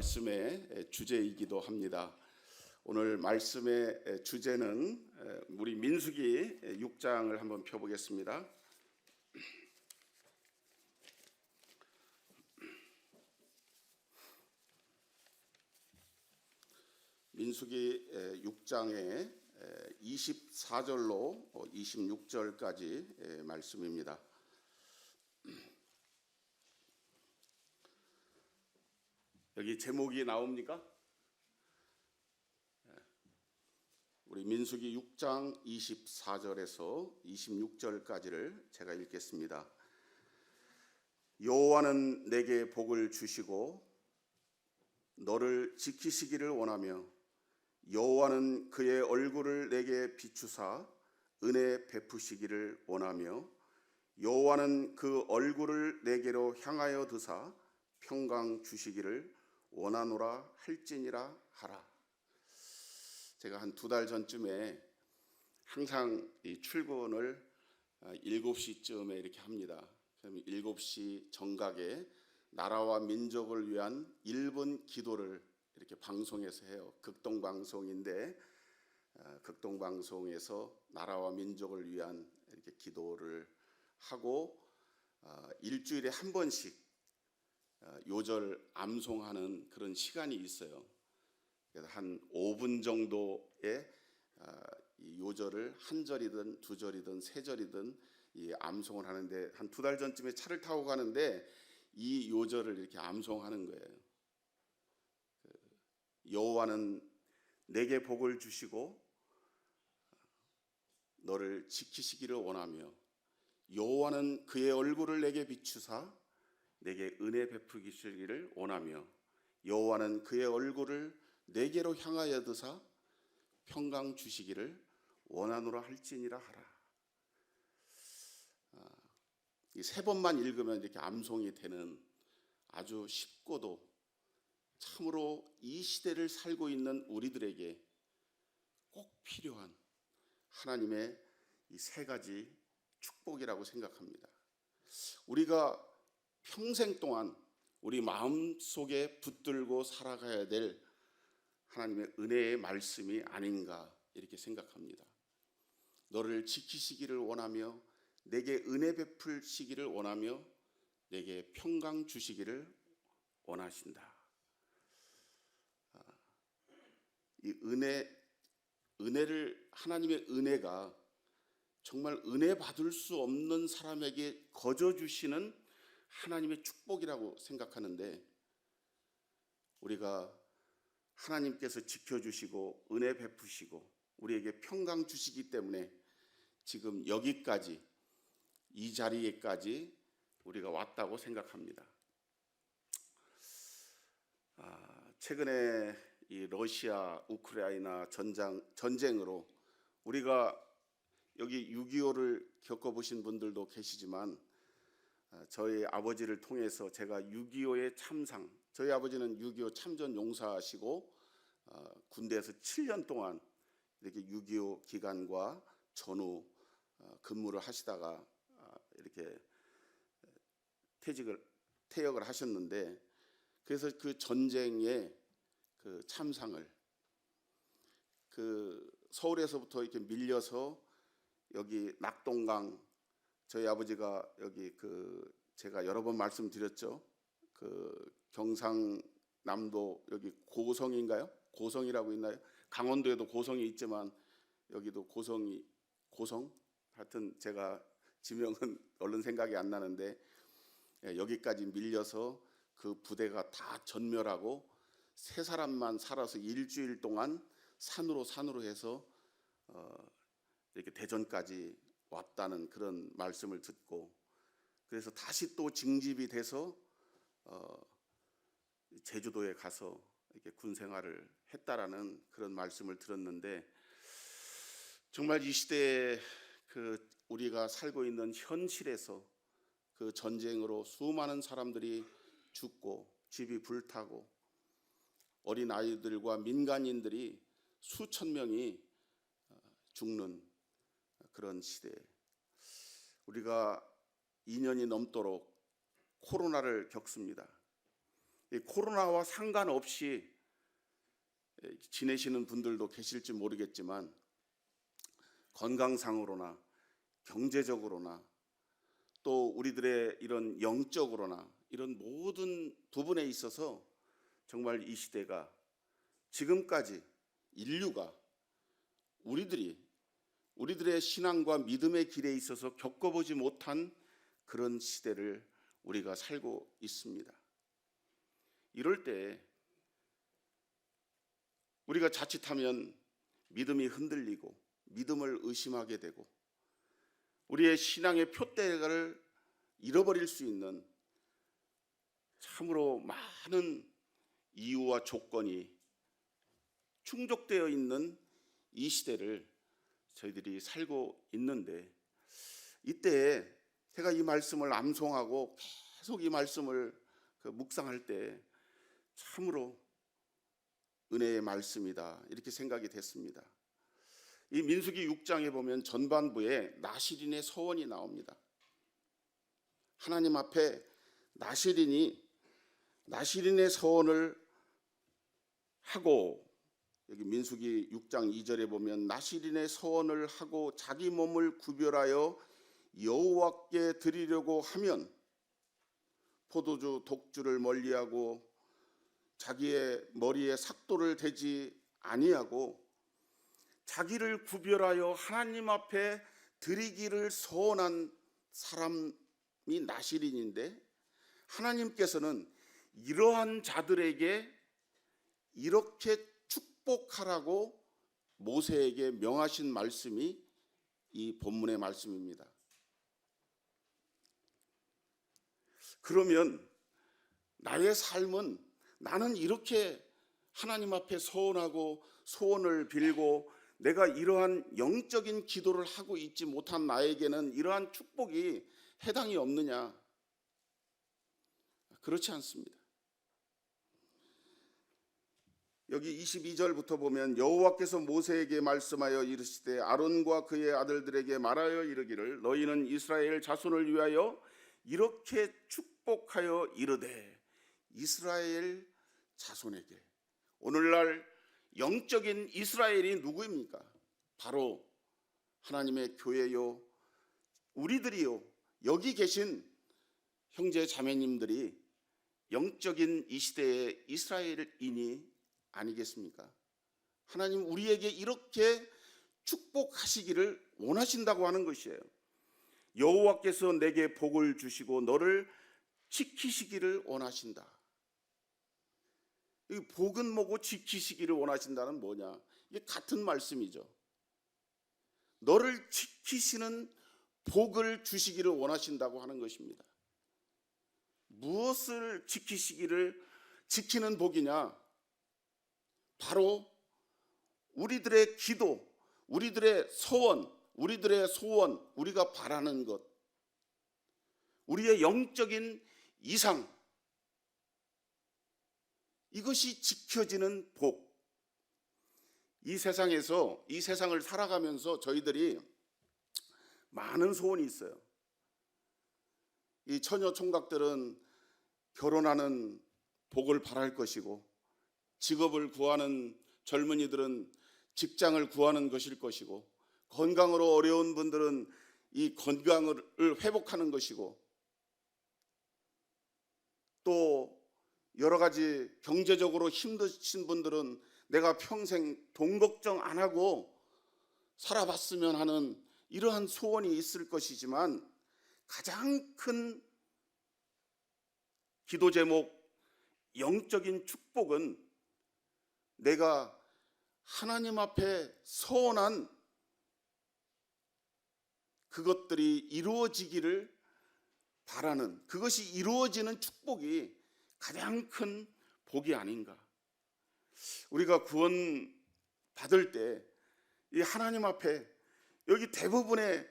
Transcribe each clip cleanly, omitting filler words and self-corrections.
말씀의 주제이기도 합니다. 오늘 말씀의 주제는 우리 민수기 6장을 한번 펴보겠습니다. 민수기 6장의 24절로 26절까지 말씀입니다. 여기 제목이 나옵니까? 우리 민수기 6장 24절에서 26절까지를 제가 읽겠습니다. 여호와는 내게 복을 주시고 너를 지키시기를 원하며 여호와는 그의 얼굴을 내게 비추사 은혜 베푸시기를 원하며 여호와는 그 얼굴을 내게로 향하여 드사 평강 주시기를 원하노라 할지니라 하라. 제가 한 2달 전쯤에 항상 이 출근을 7시쯤에 이렇게 합니다. 그러면 7시 정각에 나라와 민족을 위한 1분 기도를 이렇게 방송에서 해요. 극동방송인데 극동방송에서 나라와 민족을 위한 이렇게 기도를 하고 일주일에 한 번씩 요절 암송하는 그런 시간이 있어요. 그래서 한 5분 정도의 이 요절을 한 절이든 두 절이든 세 절이든 이 암송을 하는데 한 2달 전쯤에 차를 타고 가는데 이 요절을 이렇게 암송하는 거예요. 여호와는 내게 복을 주시고 너를 지키시기를 원하며 여호와는 그의 얼굴을 내게 비추사 내게 은혜 베푸시기를 원하며 여호와는 그의 얼굴을 내게로 향하여 드사 평강 주시기를 원하노라 할지니라 하라. 이 3번만 읽으면 이렇게 암송이 되는 아주 쉽고도 참으로 이 시대를 살고 있는 우리들에게 꼭 필요한 하나님의 이 3가지 축복이라고 생각합니다. 우리가 평생 동안 우리 마음속에 붙들고 살아가야 될 하나님의 은혜의 말씀이 아닌가 이렇게 생각합니다. 너를 지키시기를 원하며 내게 은혜 베풀시기를 원하며 내게 평강 주시기를 원하신다. 이 은혜를 하나님의 은혜가 정말 은혜 받을 수 없는 사람에게 거저 주시는 하나님의 축복이라고 생각하는데 우리가 하나님께서 지켜주시고 은혜 베푸시고 우리에게 평강 주시기 때문에 지금 여기까지 이 자리에까지 우리가 왔다고 생각합니다. 최근에 이 러시아 우크라이나 전쟁으로 우리가 여기 6.25를 겪어보신 분들도 계시지만 저희 아버지를 통해서 제가 6.25의 참상, 저희 아버지는 6.25 참전 용사시고 군대에서 7년 동안 이렇게 6.25 기간과 전후 근무를 하시다가 이렇게 퇴역을 하셨는데 그래서 그 전쟁의 그 참상을 그 서울에서부터 이렇게 밀려서 여기 낙동강 저희 아버지가 여기 제가 여러 번 말씀드렸죠. 경상남도 여기 고성인가요? 고성이라고 있나요? 강원도에도 고성이 있지만 여기도 고성 하여튼 제가 지명은 얼른 생각이 안 나는데 여기까지 밀려서 그 부대가 다 전멸하고 3사람만 살아서 일주일 동안 산으로 해서 이렇게 대전까지 왔다는 그런 말씀을 듣고 그래서 다시 또 징집이 돼서 제주도에 가서 이렇게 군 생활을 했다라는 그런 말씀을 들었는데 정말 이 시대에 우리가 살고 있는 현실에서 그 전쟁으로 수많은 사람들이 죽고 집이 불타고 어린 아이들과 민간인들이 수천 명이 죽는 그런 시대, 우리가 2년이 넘도록 코로나를 겪습니다. 이 코로나와 상관없이 지내시는 분들도 계실지 모르겠지만 건강상으로나 경제적으로나 또 우리들의 이런 영적으로나 이런 모든 부분에 있어서 정말 이 시대가 지금까지 인류가 우리들의 신앙과 믿음의 길에 있어서 겪어보지 못한 그런 시대를 우리가 살고 있습니다. 이럴 때 우리가 자칫하면 믿음이 흔들리고 믿음을 의심하게 되고 우리의 신앙의 표대를 잃어버릴 수 있는 참으로 많은 이유와 조건이 충족되어 있는 이 시대를 저희들이 살고 있는데, 이때 제가 이 말씀을 암송하고 계속 이 말씀을 묵상할 때 참으로 은혜의 말씀이다 이렇게 생각이 됐습니다. 이 민수기 6장에 보면 전반부에 나실인의 서원이 나옵니다. 하나님 앞에 나실인의 서원을 하고, 여기 민수기 6장 2절에 보면 나실인의 서원을 하고 자기 몸을 구별하여 여호와께 드리려고 하면 포도주 독주를 멀리하고 자기의 머리에 삭도를 대지 아니하고 자기를 구별하여 하나님 앞에 드리기를 소원한 사람이 나실인인데, 하나님께서는 이러한 자들에게 이렇게 축복하라고 모세에게 명하신 말씀이 이 본문의 말씀입니다. 그러면 나의 삶은, 나는 이렇게 하나님 앞에 서원하고 소원을 빌고 내가 이러한 영적인 기도를 하고 있지 못한 나에게는 이러한 축복이 해당이 없느냐? 그렇지 않습니다. 여기 22절부터 보면 여호와께서 모세에게 말씀하여 이르시되 아론과 그의 아들들에게 말하여 이르기를 너희는 이스라엘 자손을 위하여 이렇게 축복하여 이르되, 이스라엘 자손에게, 오늘날 영적인 이스라엘이 누구입니까? 바로 하나님의 교회요, 우리들이요, 여기 계신 형제 자매님들이 영적인 이 시대의 이스라엘인이 아니겠습니까? 하나님 우리에게 이렇게 축복하시기를 원하신다고 하는 것이에요. 여호와께서 내게 복을 주시고 너를 지키시기를 원하신다. 이 복은 뭐고 지키시기를 원하신다는 뭐냐? 이게 같은 말씀이죠. 너를 지키시는 복을 주시기를 원하신다고 하는 것입니다. 무엇을 지키는 복이냐? 바로 우리들의 기도, 우리들의 소원, 우리가 바라는 것, 우리의 영적인 이상, 이것이 지켜지는 복. 이 세상을 살아가면서 저희들이 많은 소원이 있어요. 이 처녀 총각들은 결혼하는 복을 바랄 것이고, 직업을 구하는 젊은이들은 직장을 구하는 것일 것이고, 건강으로 어려운 분들은 이 건강을 회복하는 것이고, 또 여러 가지 경제적으로 힘드신 분들은 내가 평생 돈 걱정 안 하고 살아봤으면 하는 이러한 소원이 있을 것이지만, 가장 큰 기도 제목, 영적인 축복은 내가 하나님 앞에 서원한 그것들이 이루어지기를 바라는, 그것이 이루어지는 축복이 가장 큰 복이 아닌가. 우리가 구원 받을 때 이 하나님 앞에, 여기 대부분의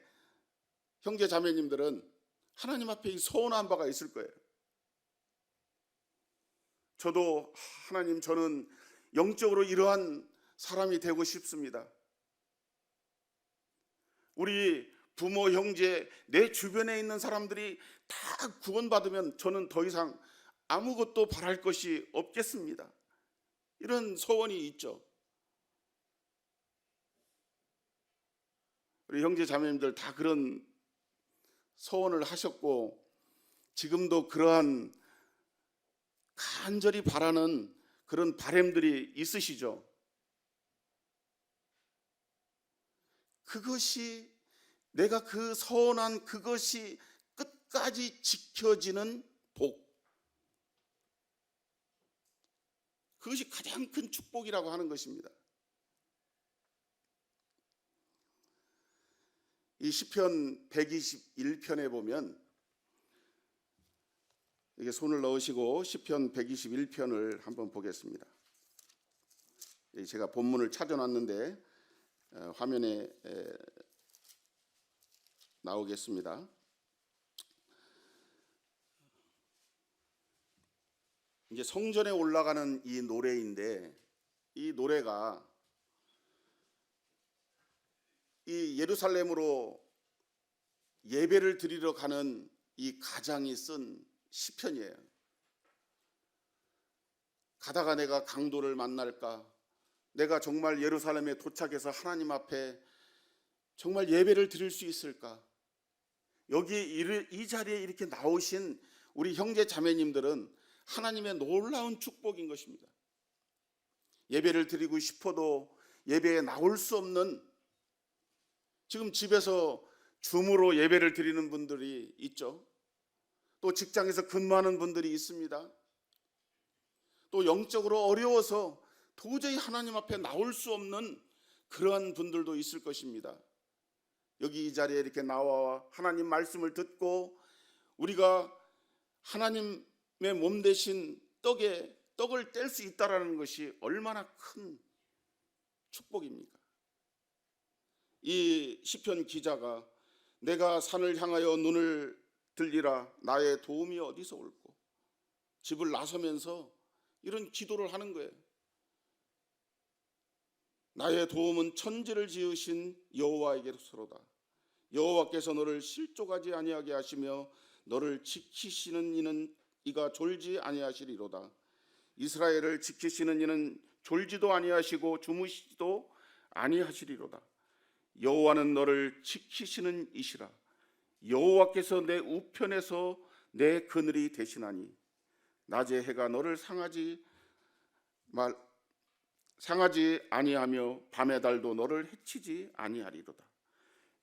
형제 자매님들은 하나님 앞에 이 서원한 바가 있을 거예요. 저도 하나님, 저는 영적으로 이러한 사람이 되고 싶습니다. 우리 부모, 형제, 내 주변에 있는 사람들이 다 구원받으면 저는 더 이상 아무것도 바랄 것이 없겠습니다. 이런 소원이 있죠. 우리 형제 자매님들 다 그런 소원을 하셨고 지금도 그러한 간절히 바라는 그런 바람들이 있으시죠. 그것이 내가 그 소원한 그것이 끝까지 지켜지는 복, 그것이 가장 큰 축복이라고 하는 것입니다. 이 시편 121편에 보면, 이게 손을 넣으시고 시편 121편을 한번 보겠습니다. 제가 본문을 찾아놨는데 화면에 나오겠습니다. 이제 성전에 올라가는 이 노래인데, 이 노래가 이 예루살렘으로 예배를 드리러 가는 이 가장이 쓴 시편이에요. 가다가 내가 강도를 만날까? 내가 정말 예루살렘에 도착해서 하나님 앞에 정말 예배를 드릴 수 있을까? 여기 이 자리에 이렇게 나오신 우리 형제 자매님들은 하나님의 놀라운 축복인 것입니다. 예배를 드리고 싶어도 예배에 나올 수 없는, 지금 집에서 줌으로 예배를 드리는 분들이 있죠. 또 직장에서 근무하는 분들이 있습니다. 또 영적으로 어려워서 도저히 하나님 앞에 나올 수 없는 그러한 분들도 있을 것입니다. 여기 이 자리에 이렇게 나와 하나님 말씀을 듣고 우리가 하나님의 몸 대신 떡을 뗄 수 있다라는 것이 얼마나 큰 축복입니까? 이 시편 기자가 내가 산을 향하여 눈을 들리라 나의 도움이 어디서 올꼬, 집을 나서면서 이런 기도를 하는 거예요. 나의 도움은 천지를 지으신 여호와에게로서로다. 여호와께서 너를 실족하지 아니하게 하시며 너를 지키시는 이는 이가 졸지 아니하시리로다. 이스라엘을 지키시는 이는 졸지도 아니하시고 주무시지도 아니하시리로다. 여호와는 너를 지키시는 이시라. 여호와께서 내 우편에서 내 그늘이 되시나니 낮에 해가 너를 상하지 아니하며 밤의 달도 너를 해치지 아니하리로다.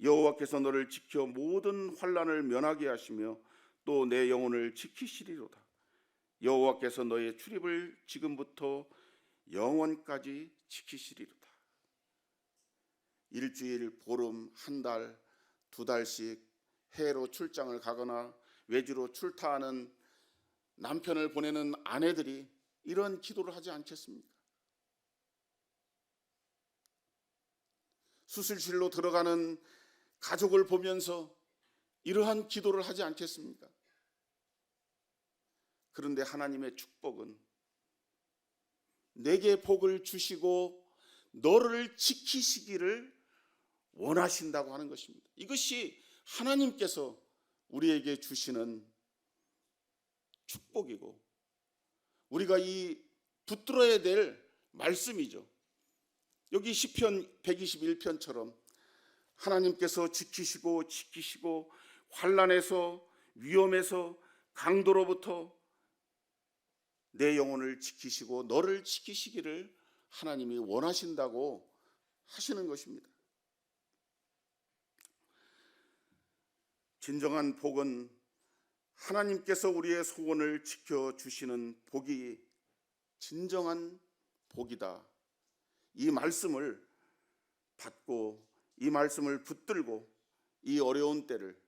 여호와께서 너를 지켜 모든 환난을 면하게 하시며 또 내 영혼을 지키시리로다. 여호와께서 너의 출입을 지금부터 영원까지 지키시리로다. 일주일, 보름, 한 달, 두 달씩 해외로 출장을 가거나 외주로 출타하는 남편을 보내는 아내들이 이런 기도를 하지 않겠습니까? 수술실로 들어가는 가족을 보면서 이러한 기도를 하지 않겠습니까? 그런데 하나님의 축복은 내게 복을 주시고 너를 지키시기를 원하신다고 하는 것입니다. 이것이 하나님께서 우리에게 주시는 축복이고 우리가 이 붙들어야 될 말씀이죠. 여기 시편 121편처럼 하나님께서 지키시고 환난에서, 위험에서, 강도로부터 내 영혼을 지키시고 너를 지키시기를 하나님이 원하신다고 하시는 것입니다. 진정한 복은 하나님께서 우리의 소원을 지켜주시는 복이 진정한 복이다. 이 말씀을 받고 이 말씀을 붙들고 이 어려운 때를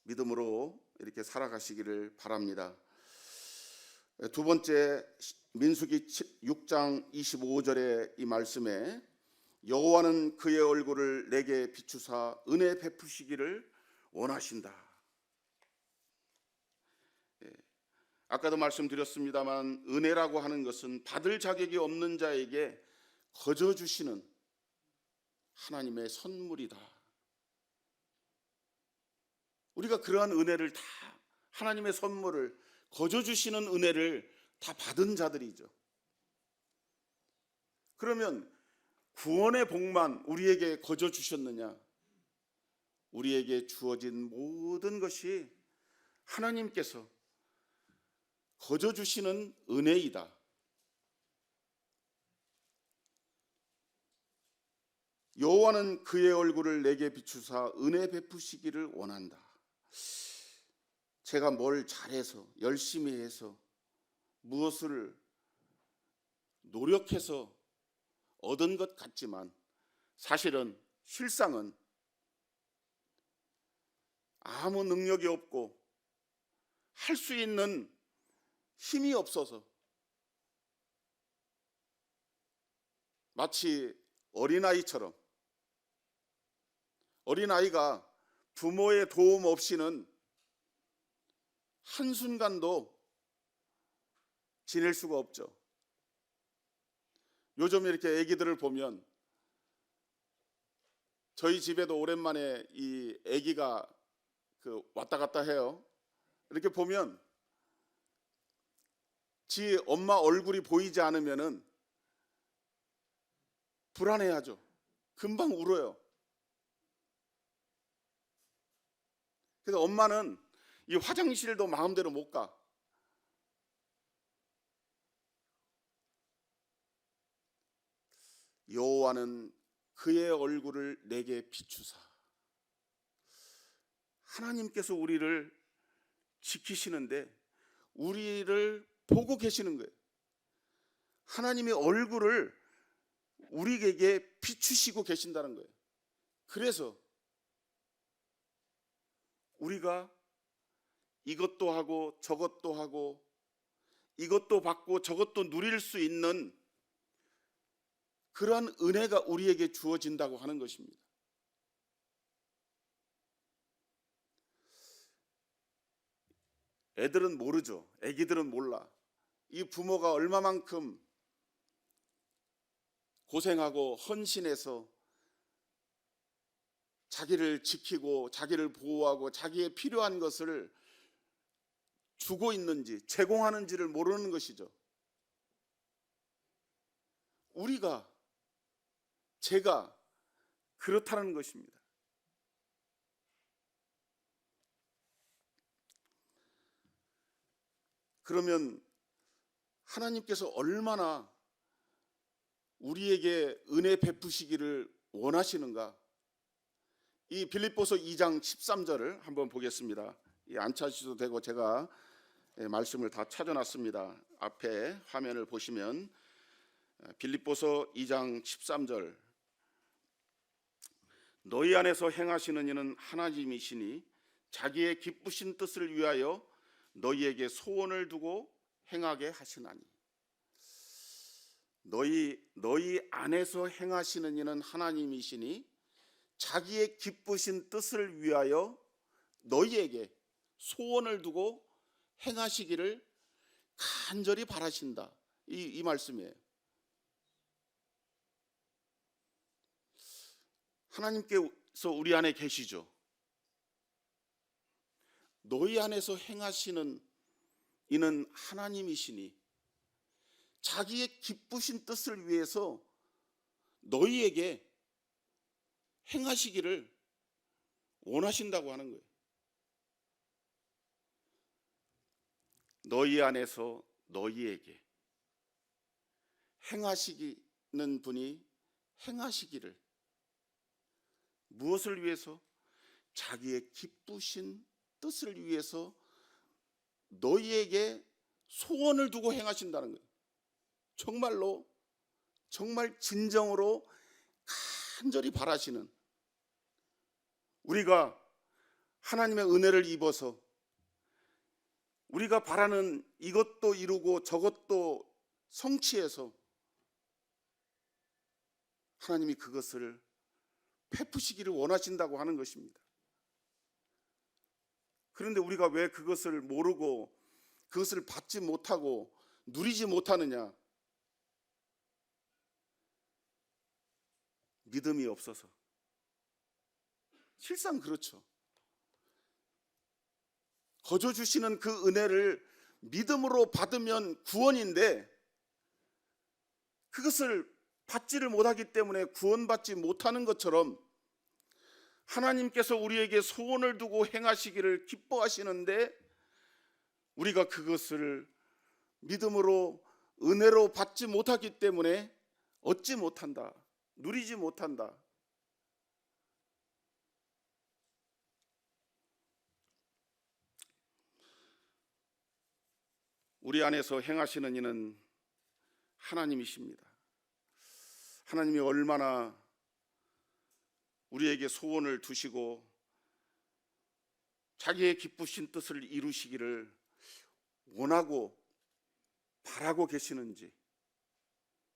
믿음으로 이렇게 살아가시기를 바랍니다. 두 번째, 민수기 6장 25절의 이 말씀에 여호와는 그의 얼굴을 내게 비추사 은혜 베푸시기를 원하신다. 아까도 말씀드렸습니다만 은혜라고 하는 것은 받을 자격이 없는 자에게 거저 주시는 하나님의 선물이다. 우리가 그러한 은혜를 다, 하나님의 선물을 거저 주시는 은혜를 다 받은 자들이죠. 그러면 구원의 복만 우리에게 거저 주셨느냐? 우리에게 주어진 모든 것이 하나님께서 거저 주시는 은혜이다. 여호와는 그의 얼굴을 내게 비추사 은혜 베푸시기를 원한다. 제가 뭘 잘해서 열심히 해서 무엇을 노력해서 얻은 것 같지만 사실은 실상은 아무 능력이 없고 할 수 있는 힘이 없어서 마치 어린아이처럼, 어린아이가 부모의 도움 없이는 한순간도 지낼 수가 없죠. 요즘 이렇게 아기들을 보면, 저희 집에도 오랜만에 이 아기가 왔다 갔다 해요. 이렇게 보면 지 엄마 얼굴이 보이지 않으면은 불안해하죠. 금방 울어요. 그래서 엄마는 이 화장실도 마음대로 못 가. 여호와는 그의 얼굴을 내게 비추사. 하나님께서 우리를 지키시는데 우리를 보고 계시는 거예요. 하나님의 얼굴을 우리에게 비추시고 계신다는 거예요. 그래서 우리가 이것도 하고 저것도 하고 이것도 받고 저것도 누릴 수 있는 그러한 은혜가 우리에게 주어진다고 하는 것입니다. 애들은 모르죠. 애기들은 몰라. 이 부모가 얼마만큼 고생하고 헌신해서 자기를 지키고 자기를 보호하고 자기의 필요한 것을 주고 있는지, 제공하는지를 모르는 것이죠. 제가 그렇다는 것입니다. 그러면 하나님께서 얼마나 우리에게 은혜 베푸시기를 원하시는가? 이 빌립보서 2장 13절을 한번 보겠습니다. 안 찾으셔도 되고 제가 말씀을 다 찾아놨습니다. 앞에 화면을 보시면 빌립보서 2장 13절, 너희 안에서 행하시는 이는 하나님이시니 자기의 기쁘신 뜻을 위하여 너희에게 소원을 두고 행하게 하시나니. 너희 안에서 행하시는 이는 하나님이시니 자기의 기쁘신 뜻을 위하여 너희에게 소원을 두고 행하시기를 간절히 바라신다. 이 말씀이에요. 하나님께서 우리 안에 계시죠. 너희 안에서 행하시는 이는 하나님이시니 자기의 기쁘신 뜻을 위해서 너희에게 행하시기를 원하신다고 하는 거예요. 너희 안에서 너희에게 행하시는 분이 행하시기를, 무엇을 위해서? 자기의 기쁘신 뜻을 위해서 너희에게 소원을 두고 행하신다는 거예요. 정말로, 정말 진정으로 간절히 바라시는, 우리가 하나님의 은혜를 입어서 우리가 바라는 이것도 이루고 저것도 성취해서 하나님이 그것을 베푸시기를 원하신다고 하는 것입니다. 그런데 우리가 왜 그것을 모르고 그것을 받지 못하고 누리지 못하느냐? 믿음이 없어서. 실상 그렇죠. 거저 주시는 그 은혜를 믿음으로 받으면 구원인데 그것을 받지를 못하기 때문에 구원받지 못하는 것처럼 하나님께서 우리에게 소원을 두고 행하시기를 기뻐하시는데 우리가 그것을 믿음으로 은혜로 받지 못하기 때문에 얻지 못한다, 누리지 못한다. 우리 안에서 행하시는 이는 하나님이십니다. 하나님이 얼마나 우리에게 소원을 두시고 자기의 기쁘신 뜻을 이루시기를 원하고 바라고 계시는지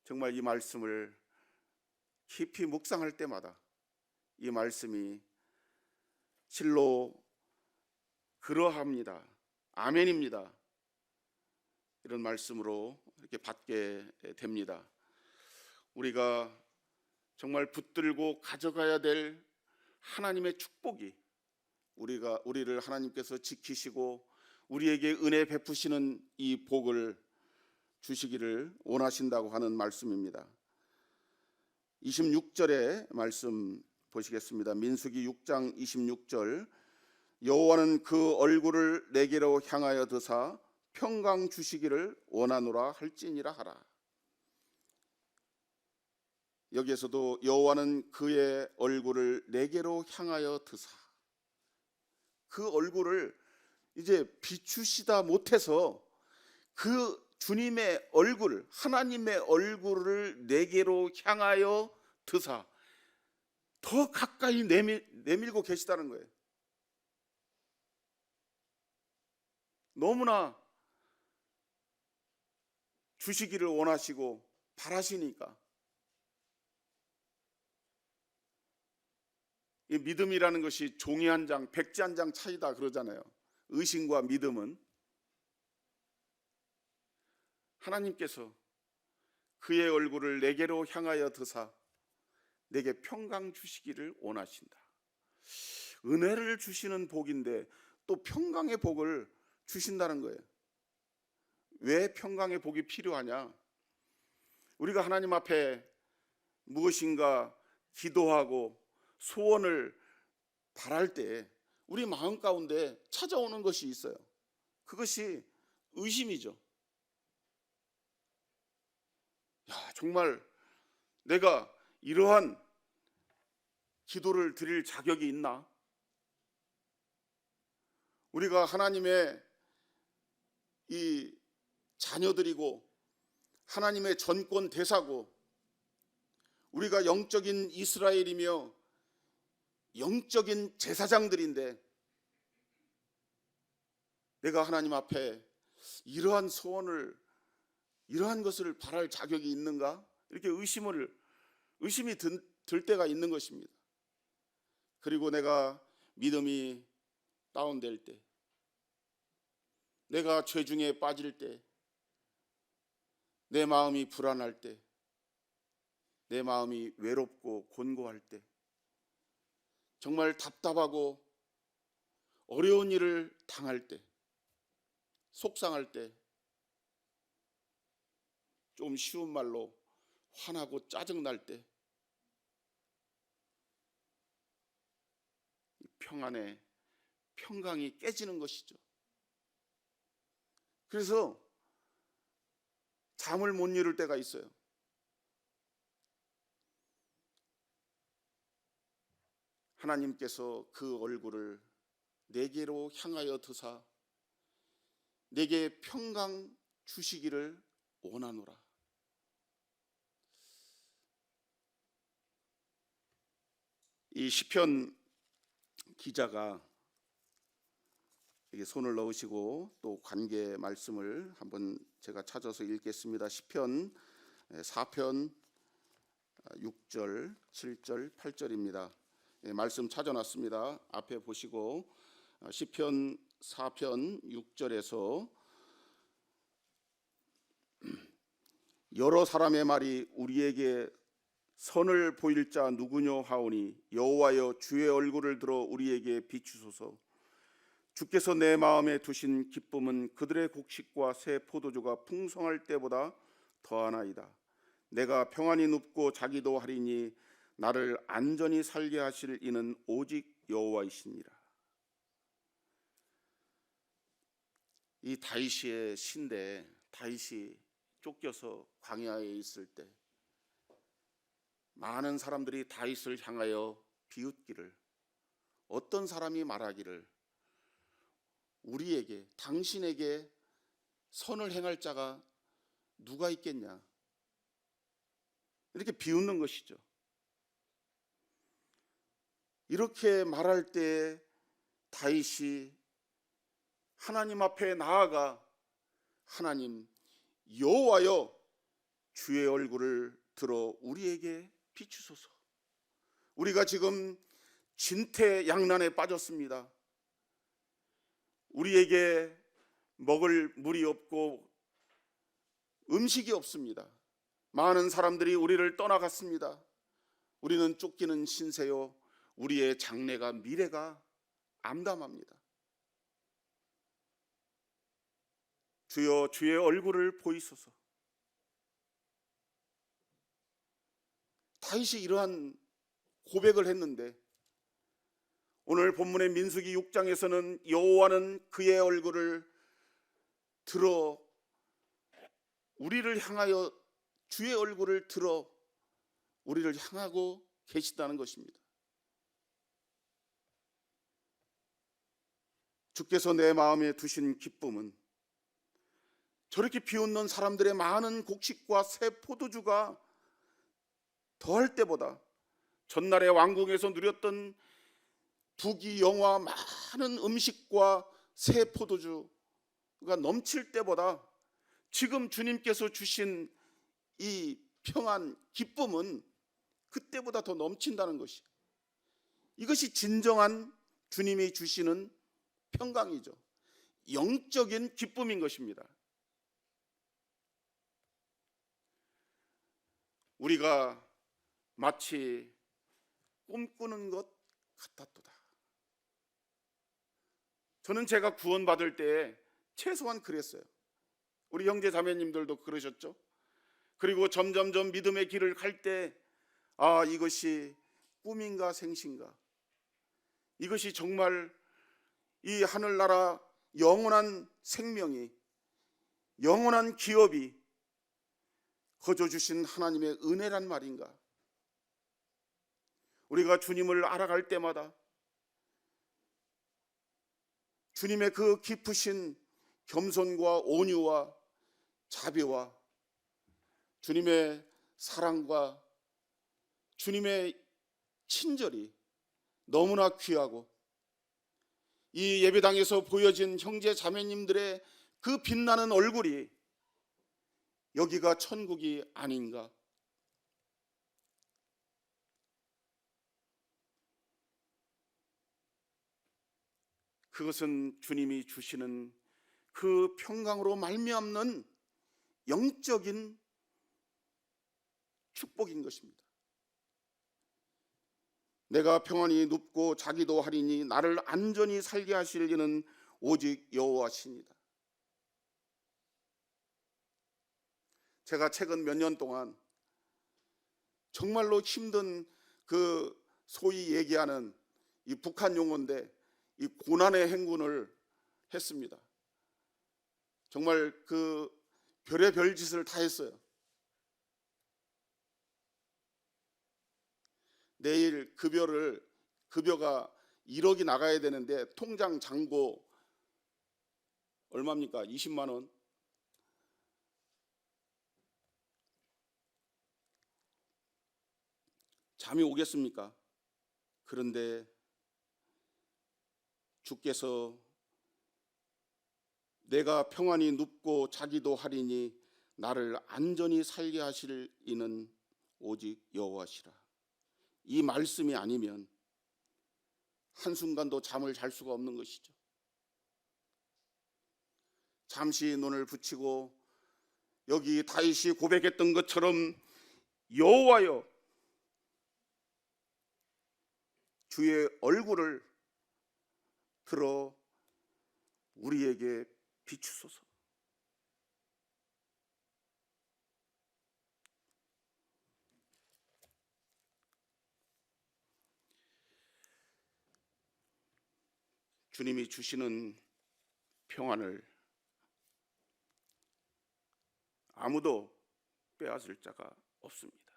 정말 이 말씀을 깊이 묵상할 때마다 이 말씀이 실로 그러합니다, 아멘입니다, 이런 말씀으로 이렇게 받게 됩니다. 우리가 정말 붙들고 가져가야 될 하나님의 축복이 우리를 하나님께서 지키시고 우리에게 은혜 베푸시는 이 복을 주시기를 원하신다고 하는 말씀입니다. 26절의 말씀 보시겠습니다. 민수기 6장 26절. 여호와는 그 얼굴을 내게로 향하여 드사 평강 주시기를 원하노라 할지니라 하라. 여기에서도 여호와는 그의 얼굴을 내게로 향하여 드사, 그 얼굴을 이제 비추시다 못해서 그 주님의 얼굴, 하나님의 얼굴을 내게로 향하여 드사 더 가까이 내밀고 계시다는 거예요. 너무나 주시기를 원하시고 바라시니까. 이 믿음이라는 것이 종이 한 장, 백지 한 장 차이다 그러잖아요. 의심과 믿음은 하나님께서 그의 얼굴을 내게로 향하여 드사 내게 평강 주시기를 원하신다. 은혜를 주시는 복인데 또 평강의 복을 주신다는 거예요. 왜 평강의 복이 필요하냐? 우리가 하나님 앞에 무엇인가 기도하고 소원을 바랄 때 우리 마음 가운데 찾아오는 것이 있어요. 그것이 의심이죠. 정말 내가 이러한 기도를 드릴 자격이 있나? 우리가 하나님의 이 자녀들이고 하나님의 전권 대사고 우리가 영적인 이스라엘이며 영적인 제사장들인데 내가 하나님 앞에 이러한 소원을, 이러한 것을 바랄 자격이 있는가? 이렇게 의심이 들 때가 있는 것입니다. 그리고 내가 믿음이 다운될 때, 내가 죄 중에 빠질 때, 내 마음이 불안할 때, 내 마음이 외롭고 곤고할 때, 정말 답답하고 어려운 일을 당할 때, 속상할 때, 좀 쉬운 말로 화나고 짜증날 때, 평안에 평강이 깨지는 것이죠. 그래서 잠을 못 이룰 때가 있어요. 하나님께서 그 얼굴을 내게로 향하여 드사 내게 평강 주시기를 원하노라. 이 시편 기자가 여기 손을 넣으시고 또 관계 말씀을 한번 제가 찾아서 읽겠습니다. 시편 4편 6절, 7절, 8절입니다. 말씀 찾아놨습니다. 앞에 보시고 시편 4편 6절에서 여러 사람의 말이 우리에게 선을 보일 자 누구뇨 하오니 여호와여 주의 얼굴을 들어 우리에게 비추소서. 주께서 내 마음에 두신 기쁨은 그들의 곡식과 새 포도주가 풍성할 때보다 더하나이다. 내가 평안히 눕고 자기도 하리니 나를 안전히 살게 하실 이는 오직 여호와이시니라. 이 다윗의 시인데, 다윗이 쫓겨서 광야에 있을 때 많은 사람들이 다윗을 향하여 비웃기를, 어떤 사람이 말하기를 우리에게, 당신에게 선을 행할 자가 누가 있겠냐, 이렇게 비웃는 것이죠. 이렇게 말할 때 다윗이 하나님 앞에 나아가 하나님 여호와여 주의 얼굴을 들어 우리에게 비추소서. 우리가 지금 진퇴양난에 빠졌습니다. 우리에게 먹을 물이 없고 음식이 없습니다. 많은 사람들이 우리를 떠나갔습니다. 우리는 쫓기는 신세요. 우리의 장래가, 미래가 암담합니다. 주여 주의 얼굴을 보이소서. 다윗이 이러한 고백을 했는데, 오늘 본문의 민수기 6장에서는 여호와는 그의 얼굴을 들어 우리를 향하여, 주의 얼굴을 들어 우리를 향하고 계시다는 것입니다. 주께서 내 마음에 두신 기쁨은 저렇게 비웃는 사람들의 많은 곡식과 새 포도주가 더할 때보다, 전날의 왕궁에서 누렸던 부귀영화 많은 음식과 새 포도주가 넘칠 때보다 지금 주님께서 주신 이 평안, 기쁨은 그때보다 더 넘친다는 것이, 이것이 진정한 주님이 주시는 평강이죠. 영적인 기쁨인 것입니다. 우리가 마치 꿈꾸는 것 같았도다. 저는 제가 구원받을 때 최소한 그랬어요. 우리 형제 자매님들도 그러셨죠? 그리고 점점점 믿음의 길을 갈 때, 아, 이것이 꿈인가 생신가, 이것이 정말 이 하늘나라 영원한 생명이, 영원한 기업이 거저 주신 하나님의 은혜란 말인가. 우리가 주님을 알아갈 때마다 주님의 그 깊으신 겸손과 온유와 자비와 주님의 사랑과 주님의 친절이 너무나 귀하고, 이 예배당에서 보여진 형제 자매님들의 그 빛나는 얼굴이 여기가 천국이 아닌가. 그것은 주님이 주시는 그 평강으로 말미암는 영적인 축복인 것입니다. 내가 평안히 눕고 자기도 하리니 나를 안전히 살게 하실 이는 오직 여호와시니라. 제가 최근 몇 년 동안 정말로 힘든, 그 소위 얘기하는 이 북한 용어인데, 이 고난의 행군을 했습니다. 정말 그 별의 별짓을 다 했어요. 내일 급여가 1억이 나가야 되는데 통장 잔고 얼마입니까? 20만 원. 잠이 오겠습니까? 그런데 주께서 내가 평안히 눕고 자기도 하리니 나를 안전히 살게 하실 이는 오직 여호와시라. 이 말씀이 아니면 한순간도 잠을 잘 수가 없는 것이죠. 잠시 눈을 붙이고 여기 다윗이 고백했던 것처럼 여호와여 주의 얼굴을 들어 우리에게 비추소서. 주님이 주시는 평안을 아무도 빼앗을 자가 없습니다.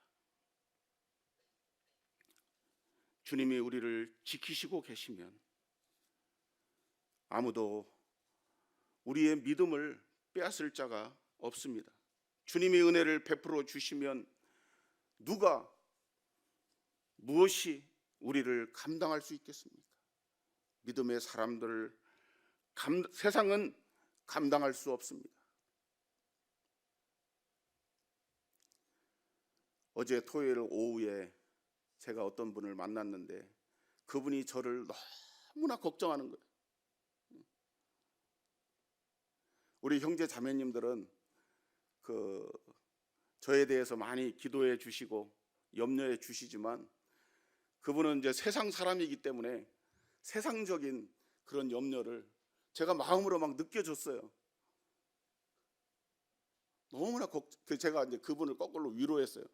주님이 우리를 지키시고 계시면 아무도 우리의 믿음을 빼앗을 자가 없습니다. 주님이 은혜를 베풀어 주시면 누가 무엇이 우리를 감당할 수 있겠습니까? 믿음의 사람들을 세상은 감당할 수 없습니다. 어제 토요일 오후에 제가 어떤 분을 만났는데 그분이 저를 너무나 걱정하는 거예요. 우리 형제 자매님들은 저에 대해서 많이 기도해 주시고 염려해 주시지만 그분은 이제 세상 사람이기 때문에 세상적인 그런 염려를 제가 마음으로 막 느껴졌어요. 너무나 제가 이제 그분을 거꾸로 위로했어요.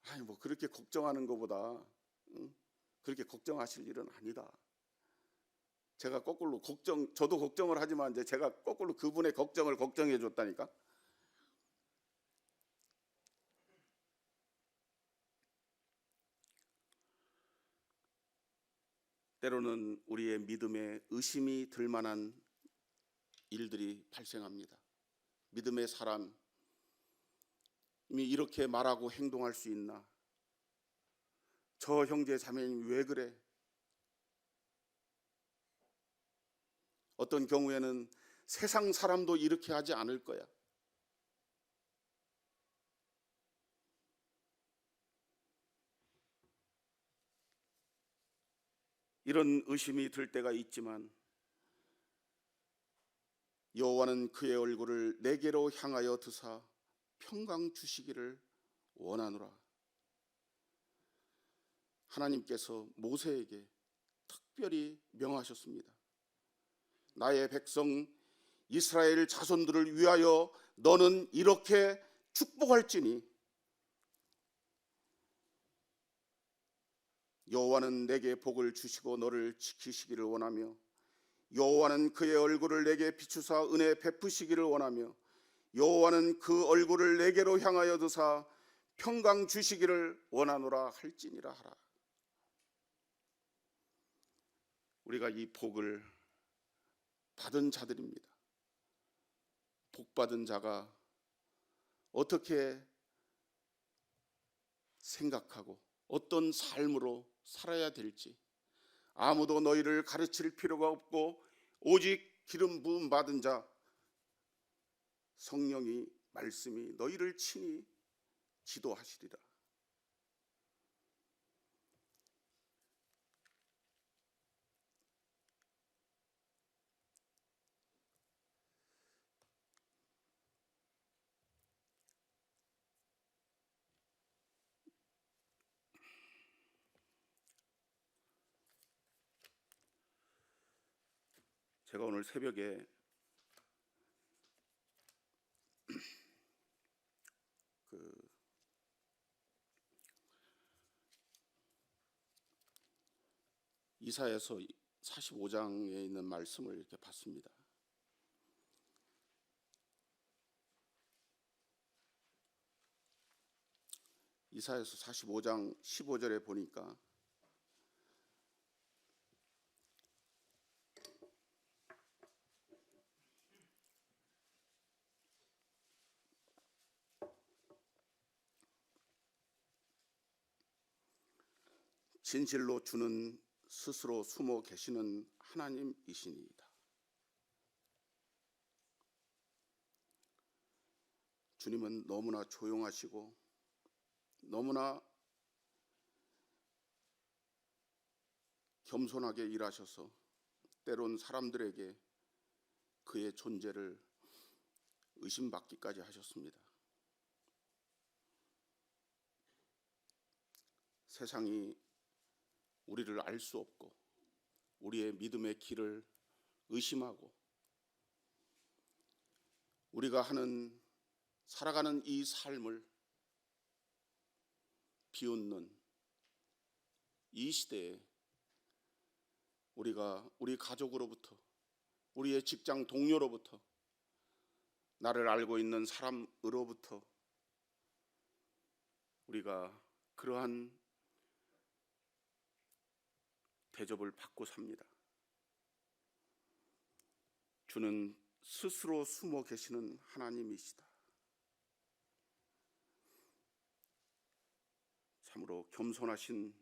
아니 뭐 그렇게 걱정하는 것보다 그렇게 걱정하실 일은 아니다. 제가 거꾸로 저도 걱정을 하지만 이제 제가 거꾸로 그분의 걱정을 걱정해 줬다니까. 때로는 우리의 믿음에 의심이 들 만한 일들이 발생합니다. 믿음의 사람이 이렇게 말하고 행동할 수 있나? 저 형제 자매님 왜 그래? 어떤 경우에는 세상 사람도 이렇게 하지 않을 거야. 이런 의심이 들 때가 있지만 여호와는 그의 얼굴을 내게로 향하여 드사 평강 주시기를 원하노라. 하나님께서 모세에게 특별히 명하셨습니다. 나의 백성 이스라엘 자손들을 위하여 너는 이렇게 축복할지니 여호와는 내게 복을 주시고 너를 지키시기를 원하며 여호와는 그의 얼굴을 내게 비추사 은혜 베푸시기를 원하며 여호와는 그 얼굴을 내게로 향하여 드사 평강 주시기를 원하노라 할지니라 하라. 우리가 이 복을 받은 자들입니다. 복 받은 자가 어떻게 생각하고 어떤 삶으로 살아야 될지 아무도 너희를 가르칠 필요가 없고 오직 기름 부음 받은 자 성령이 말씀이 너희를 친히 지도하시리라. 제가 오늘 새벽에 이사야서 45장에 있는 말씀을 이렇게 봤습니다. 이사야서 45장 15절에 보니까 진실로 주는 스스로 숨어 계시는 하나님이시니이다. 주님은 너무나 조용하시고 너무나 겸손하게 일하셔서 때론 사람들에게 그의 존재를 의심받기까지 하셨습니다. 세상이 우리를 알 수 없고 우리의 믿음의 길을 의심하고 우리가 살아가는 이 삶을 비웃는 이 시대에 우리가 우리 가족으로부터, 우리의 직장 동료로부터, 나를 알고 있는 사람으로부터 우리가 그러한 대접을 받고 삽니다. 주는 스스로 숨어 계시는 하나님이시다. 참으로 겸손하신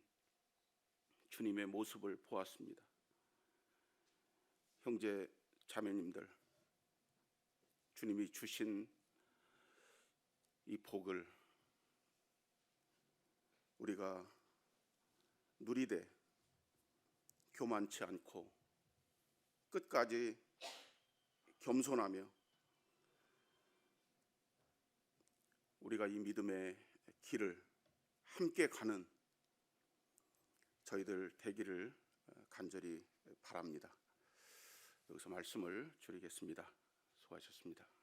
주님의 모습을 보았습니다. 형제 자매님들, 주님이 주신 이 복을 우리가 누리되 교만치 않고 끝까지 겸손하며 우리가 이 믿음의 길을 함께 가는 저희들 되기를 간절히 바랍니다. 여기서 말씀을 줄이겠습니다. 수고하셨습니다.